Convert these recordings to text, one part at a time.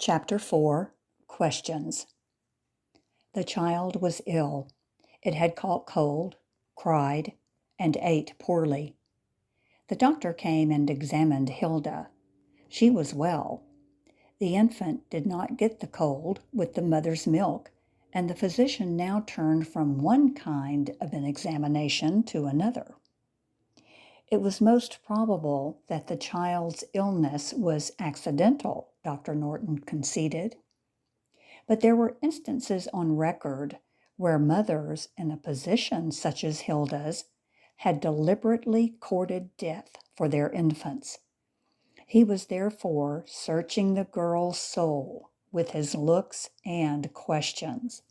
Chapter 4, Questions. The child was ill. It had caught cold, cried, and ate poorly. The doctor came and examined Hilda. She was well. The infant did not get the cold with the mother's milk, and the physician now turned from one kind of an examination to another. It was most probable that the child's illness was accidental, Dr. Norton conceded. But there were instances on record where mothers in a position such as Hilda's had deliberately courted death for their infants. He was therefore searching the girl's soul with his looks and questions.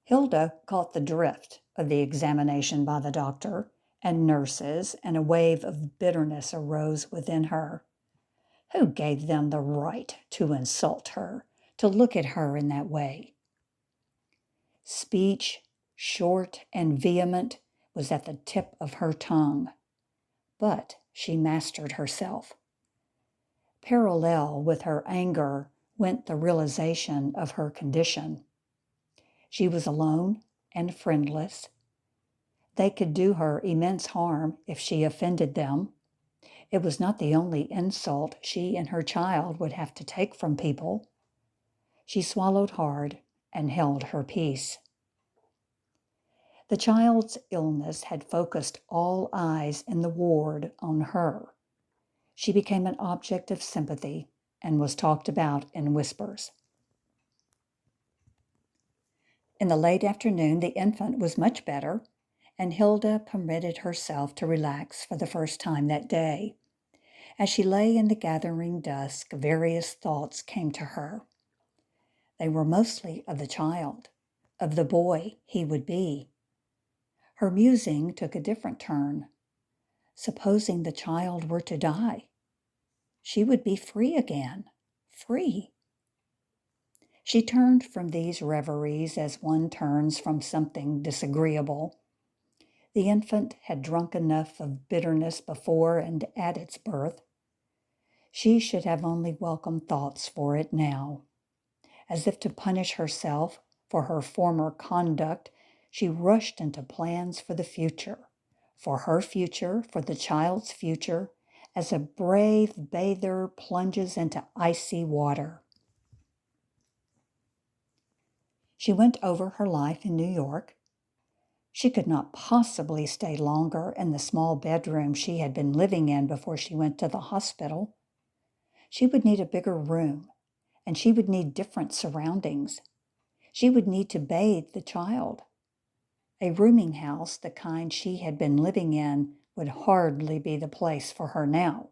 Hilda caught the drift of the examination by the doctor and nurses, and a wave of bitterness arose within her. Who gave them the right to insult her, to look at her in that way? Speech, short and vehement, was at the tip of her tongue, but she mastered herself. Parallel with her anger went the realization of her condition. She was alone and friendless. They could do her immense harm if she offended them. It was not the only insult she and her child would have to take from people. She swallowed hard and held her peace. The child's illness had focused all eyes in the ward on her. She became an object of sympathy and was talked about in whispers. In the late afternoon, the infant was much better, and Hilda permitted herself to relax for the first time that day. As she lay in the gathering dusk, various thoughts came to her. They were mostly of the child, of the boy he would be. Her musing took a different turn. Supposing the child were to die? She would be free again, free. She turned from these reveries as one turns from something disagreeable. The infant had drunk enough of bitterness before and at its birth. She should have only welcome thoughts for it now. As if to punish herself for her former conduct, she rushed into plans for the future, for her future, for the child's future, as a brave bather plunges into icy water. She went over her life in New York. She could not possibly stay longer in the small bedroom she had been living in before she went to the hospital. She would need a bigger room, and she would need different surroundings. She would need to bathe the child. A rooming house, the kind she had been living in, would hardly be the place for her now.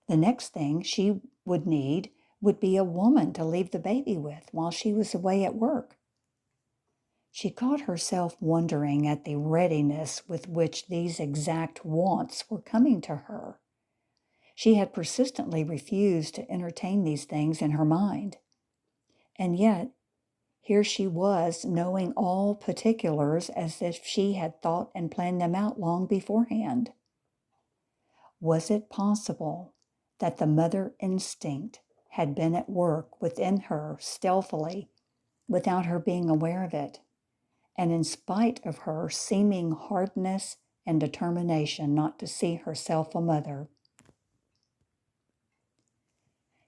The next thing she would need would be a woman to leave the baby with while she was away at work. She caught herself wondering at the readiness with which these exact wants were coming to her. She had persistently refused to entertain these things in her mind. And yet, here she was, knowing all particulars as if she had thought and planned them out long beforehand. Was it possible that the mother instinct had been at work within her stealthily, without her being aware of it, and in spite of her seeming hardness and determination not to see herself a mother?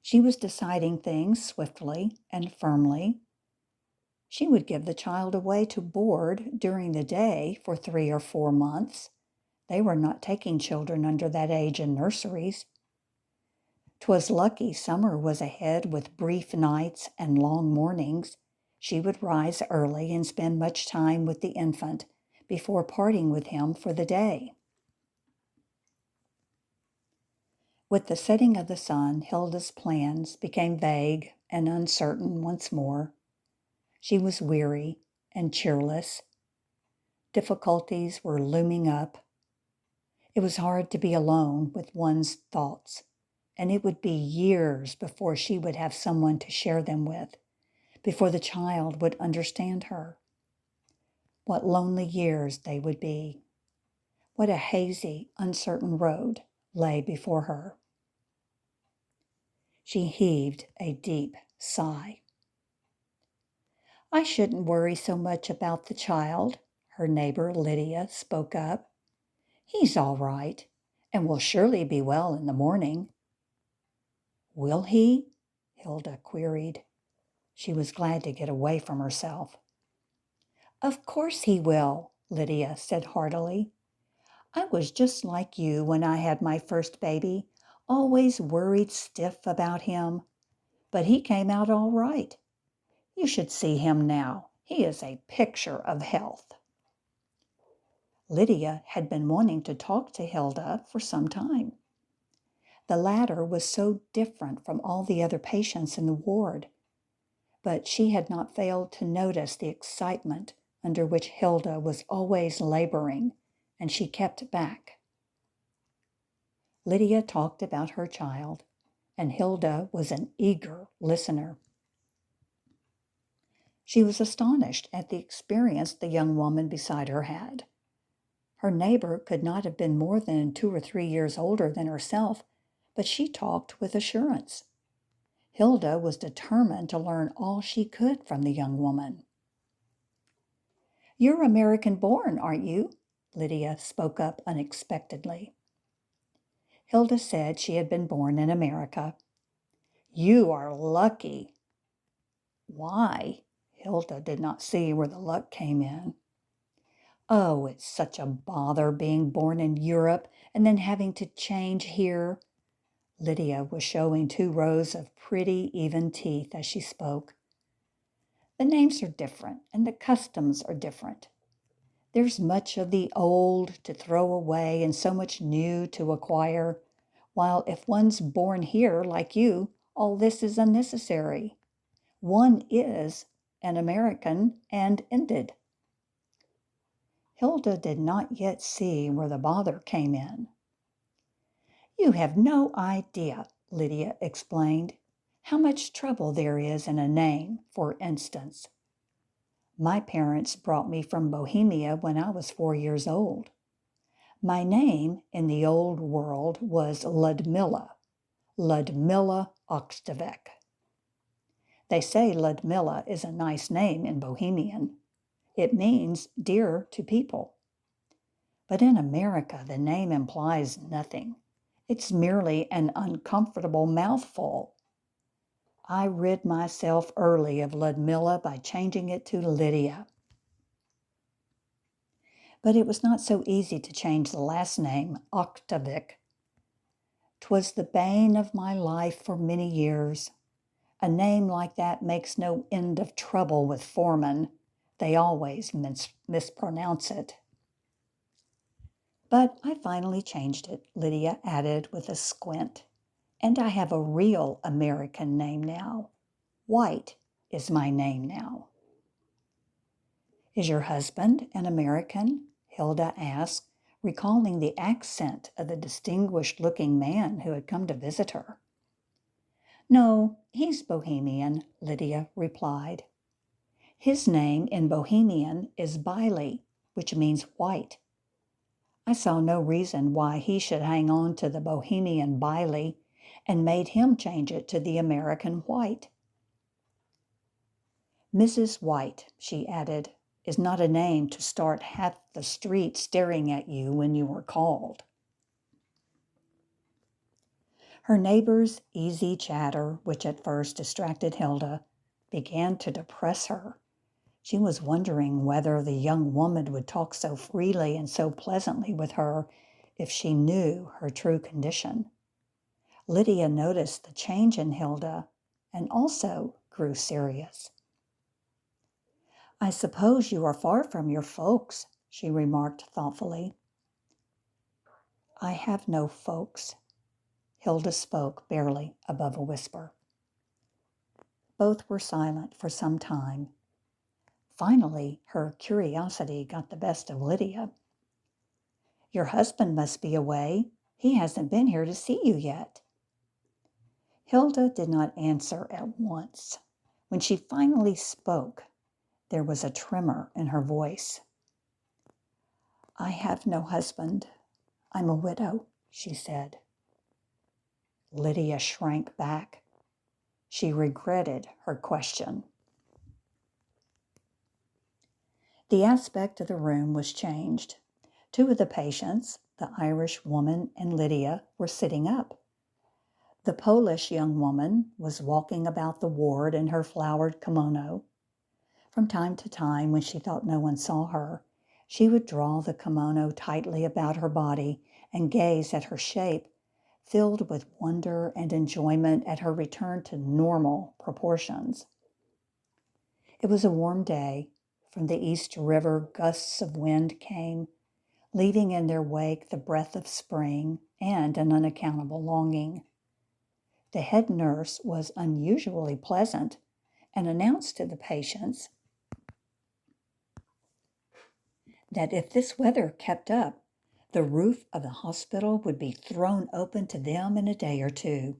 She was deciding things swiftly and firmly. She would give the child away to board during the day for 3 or 4 months. They were not taking children under that age in nurseries. 'Twas lucky summer was ahead with brief nights and long mornings. She would rise early and spend much time with the infant before parting with him for the day. With the setting of the sun, Hilda's plans became vague and uncertain once more. She was weary and cheerless. Difficulties were looming up. It was hard to be alone with one's thoughts, and it would be years before she would have someone to share them with, before the child would understand her. What lonely years they would be. What a hazy, uncertain road lay before her. She heaved a deep sigh. I shouldn't worry so much about the child, her neighbor Lydia spoke up. He's all right, and will surely be well in the morning. Will he? Hilda queried. She was glad to get away from herself. Of course he will, Lydia said heartily. I was just like you when I had my first baby, always worried stiff about him. But he came out all right. You should see him now. He is a picture of health. Lydia had been wanting to talk to Hilda for some time. The latter was so different from all the other patients in the ward, but she had not failed to notice the excitement under which Hilda was always laboring, and she kept back. Lydia talked about her child, and Hilda was an eager listener. She was astonished at the experience the young woman beside her had. Her neighbor could not have been more than 2 or 3 years older than herself, but she talked with assurance. Hilda was determined to learn all she could from the young woman. You're American born, aren't you? Lydia spoke up unexpectedly. Hilda said she had been born in America. You are lucky. Why? Hilda did not see where the luck came in. Oh, it's such a bother being born in Europe and then having to change here. Lydia was showing 2 rows of pretty, even teeth as she spoke. The names are different and the customs are different. There's much of the old to throw away and so much new to acquire, while if one's born here like you, all this is unnecessary. One is an American and ended. Hilda did not yet see where the bother came in. You have no idea, Lydia explained, how much trouble there is in a name, for instance. My parents brought me from Bohemia when I was 4 years old. My name in the old world was Ludmilla Oxtevek. They say Ludmilla is a nice name in Bohemian. It means dear to people. But in America, the name implies nothing. It's merely an uncomfortable mouthful. I rid myself early of Ludmilla by changing it to Lydia. But it was not so easy to change the last name, Oktavik. 'Twas the bane of my life for many years. A name like that makes no end of trouble with foremen. They always mispronounce it. But I finally changed it, Lydia added with a squint. And I have a real American name now. White is my name now. Is your husband an American? Hilda asked, recalling the accent of the distinguished-looking man who had come to visit her. No, he's Bohemian, Lydia replied. His name in Bohemian is Bailey, which means white. I saw no reason why he should hang on to the Bohemian Bailey and made him change it to the American White. Mrs. White, she added, is not a name to start half the street staring at you when you are called. Her neighbor's easy chatter, which at first distracted Hilda, began to depress her. She was wondering whether the young woman would talk so freely and so pleasantly with her if she knew her true condition. Lydia noticed the change in Hilda and also grew serious. I suppose you are far from your folks, she remarked thoughtfully. I have no folks. Hilda spoke barely above a whisper. Both were silent for some time. Finally, her curiosity got the best of Lydia. Your husband must be away. He hasn't been here to see you yet. Hilda did not answer at once. When she finally spoke, there was a tremor in her voice. I have no husband. I'm a widow, she said. Lydia shrank back. She regretted her question. The aspect of the room was changed. Two of the patients, the Irish woman and Lydia, were sitting up. The Polish young woman was walking about the ward in her flowered kimono. From time to time, when she thought no one saw her, she would draw the kimono tightly about her body and gaze at her shape, filled with wonder and enjoyment at her return to normal proportions. It was a warm day. From the East River, gusts of wind came, leaving in their wake the breath of spring and an unaccountable longing. The head nurse was unusually pleasant and announced to the patients that if this weather kept up, the roof of the hospital would be thrown open to them in a day or two.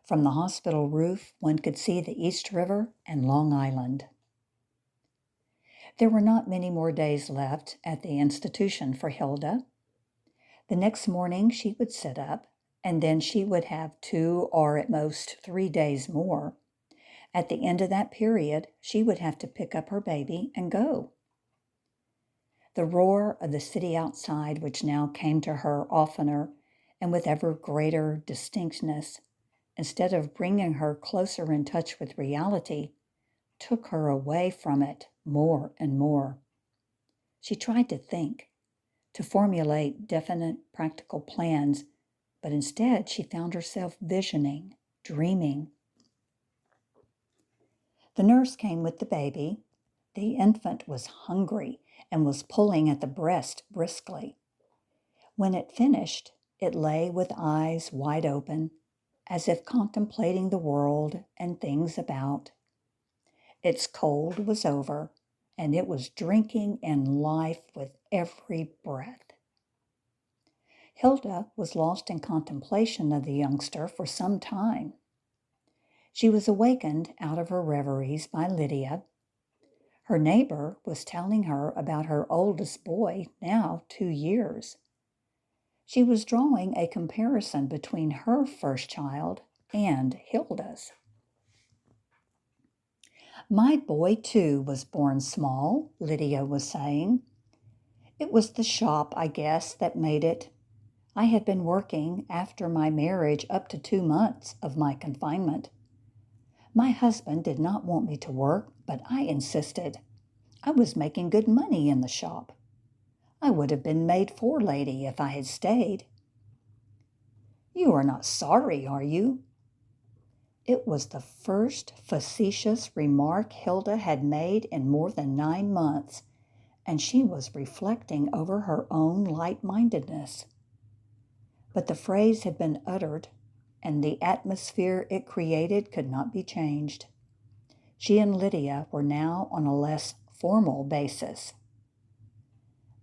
From the hospital roof, one could see the East River and Long Island. There were not many more days left at the institution for Hilda. The next morning she would sit up, and then she would have 2 or at most 3 days more. At the end of that period, she would have to pick up her baby and go. The roar of the city outside, which now came to her oftener and with ever greater distinctness, instead of bringing her closer in touch with reality, took her away from it more and more. She tried to think, to formulate definite practical plans, but instead she found herself visioning, dreaming. The nurse came with the baby. The infant was hungry and was pulling at the breast briskly. When it finished, it lay with eyes wide open, as if contemplating the world and things about. Its cold was over, and it was drinking in life with every breath. Hilda was lost in contemplation of the youngster for some time. She was awakened out of her reveries by Lydia. Her neighbor was telling her about her oldest boy, now 2 years. She was drawing a comparison between her first child and Hilda's. My boy, too, was born small, Lydia was saying. It was the shop, I guess, that made it. I had been working after my marriage up to 2 months of my confinement. My husband did not want me to work, but I insisted. I was making good money in the shop. I would have been made forelady if I had stayed. You are not sorry, are you? It was the first facetious remark Hilda had made in more than 9 months, and she was reflecting over her own light-mindedness. But the phrase had been uttered, and the atmosphere it created could not be changed. She and Lydia were now on a less formal basis.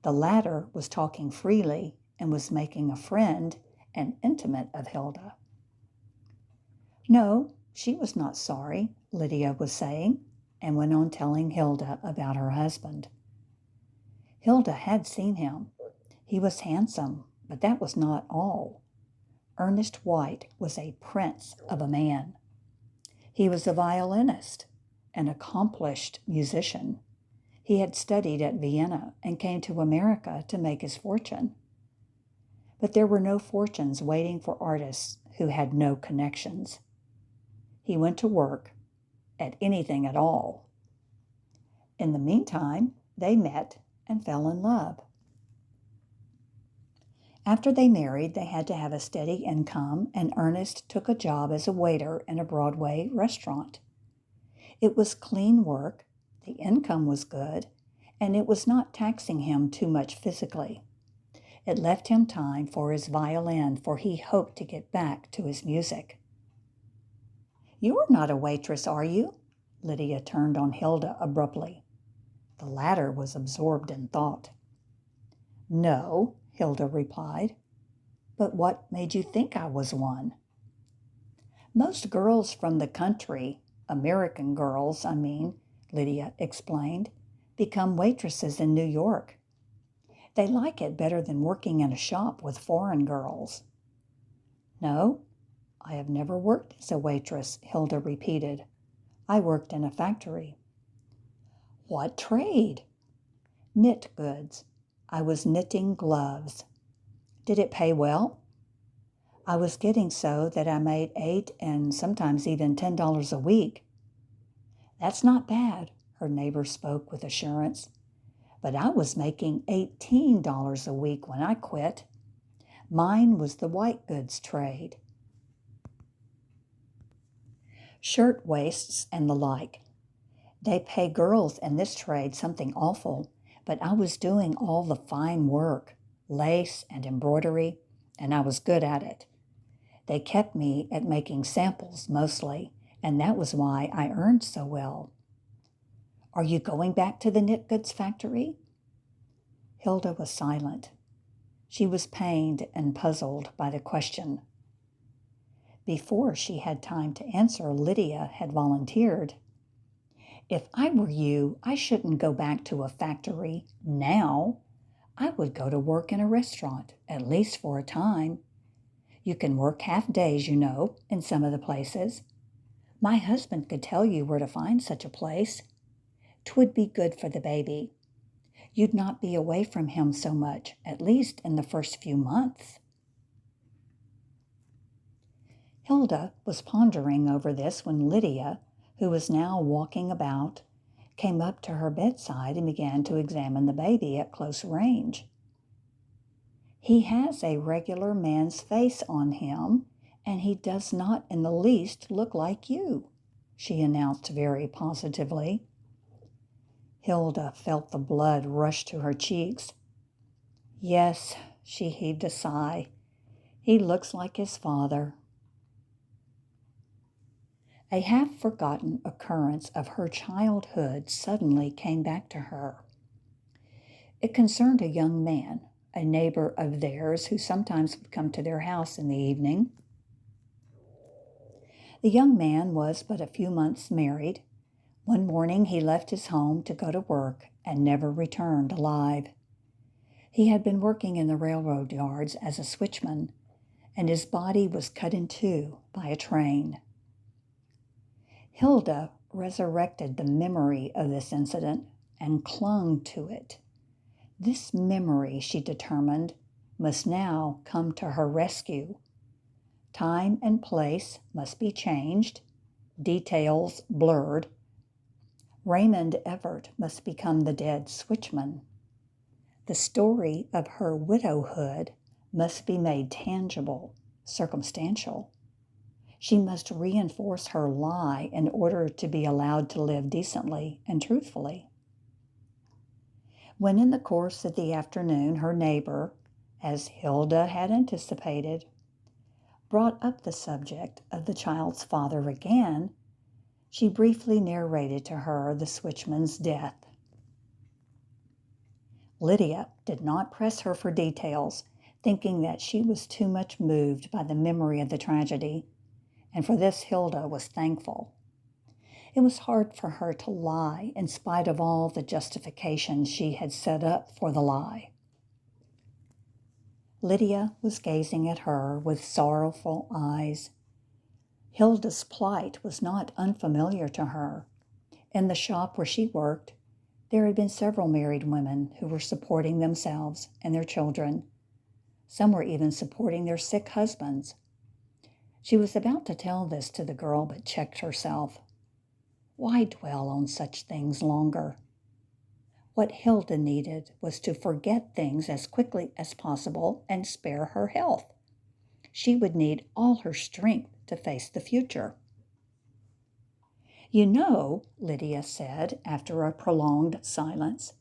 The latter was talking freely and was making a friend and intimate of Hilda. No, she was not sorry, Lydia was saying, and went on telling Hilda about her husband. Hilda had seen him. He was handsome, but that was not all. Ernest White was a prince of a man. He was a violinist, an accomplished musician. He had studied at Vienna and came to America to make his fortune. But there were no fortunes waiting for artists who had no connections. He went to work at anything at all. In the meantime, they met and fell in love. After they married, they had to have a steady income, and Ernest took a job as a waiter in a Broadway restaurant. It was clean work, the income was good, and it was not taxing him too much physically. It left him time for his violin, for he hoped to get back to his music. You're not a waitress, are you? Lydia turned on Hilda abruptly. The latter was absorbed in thought. No, Hilda replied. But what made you think I was one? Most girls from the country, American girls, I mean, Lydia explained, become waitresses in New York. They like it better than working in a shop with foreign girls. No, I have never worked as a waitress, Hilda repeated. I worked in a factory. What trade? Knit goods. I was knitting gloves. Did it pay well? I was getting so that I made $8 and sometimes even $10 a week. That's not bad, her neighbor spoke with assurance. But I was making $18 a week when I quit. Mine was the white goods trade. Shirt waists and the like. They pay girls in this trade something awful, but I was doing all the fine work, lace and embroidery, and I was good at it. They kept me at making samples mostly, and that was why I earned so well. Are you going back to the knit goods factory? Hilda was silent. She was pained and puzzled by the question. Before she had time to answer, Lydia had volunteered. If I were you, I shouldn't go back to a factory now. I would go to work in a restaurant, at least for a time. You can work half days, you know, in some of the places. My husband could tell you where to find such a place. 'Twould be good for the baby. You'd not be away from him so much, at least in the first few months. Hilda was pondering over this when Lydia, who was now walking about, came up to her bedside and began to examine the baby at close range. He has a regular man's face on him, and he does not in the least look like you, she announced very positively. Hilda felt the blood rush to her cheeks. Yes, she heaved a sigh. He looks like his father. A half-forgotten occurrence of her childhood suddenly came back to her. It concerned a young man, a neighbor of theirs who sometimes would come to their house in the evening. The young man was but a few months married. One morning he left his home to go to work and never returned alive. He had been working in the railroad yards as a switchman, and his body was cut in two by a train. Hilda resurrected the memory of this incident and clung to it. This memory, she determined, must now come to her rescue. Time and place must be changed, details blurred. Raymond Everett must become the dead switchman. The story of her widowhood must be made tangible, circumstantial. She must reinforce her lie in order to be allowed to live decently and truthfully. When in the course of the afternoon her neighbor, as Hilda had anticipated, brought up the subject of the child's father again, she briefly narrated to her the switchman's death. Lydia did not press her for details, thinking that she was too much moved by the memory of the tragedy, and for this Hilda was thankful. It was hard for her to lie in spite of all the justifications she had set up for the lie. Lydia was gazing at her with sorrowful eyes. Hilda's plight was not unfamiliar to her. In the shop where she worked, there had been several married women who were supporting themselves and their children. Some were even supporting their sick husbands. She was about to tell this to the girl, but checked herself. Why dwell on such things longer? What Hilda needed was to forget things as quickly as possible and spare her health. She would need all her strength to face the future. You know, Lydia said after a prolonged silence,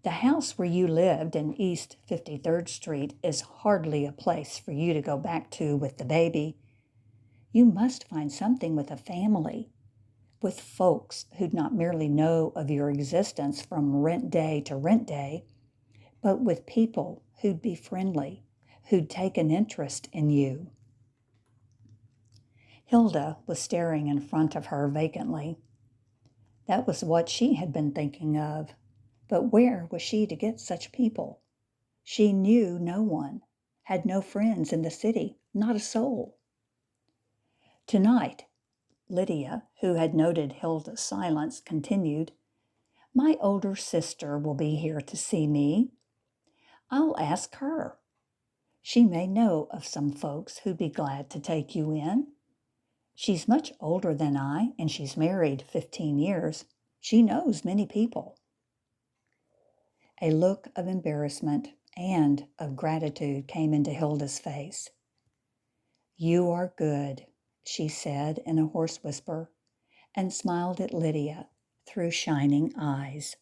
the house where you lived in East 53rd Street is hardly a place for you to go back to with the baby. You must find something with a family, with folks who'd not merely know of your existence from rent day to rent day, but with people who'd be friendly, who'd take an interest in you. Hilda was staring in front of her vacantly. That was what she had been thinking of. But where was she to get such people? She knew no one, had no friends in the city, not a soul. Tonight, Lydia, who had noted Hilda's silence, continued, "My older sister will be here to see me. I'll ask her. She may know of some folks who'd be glad to take you in. She's much older than I, and she's married 15 years. She knows many people." A look of embarrassment and of gratitude came into Hilda's face. "You are good," she said in a hoarse whisper, and smiled at Lydia through shining eyes.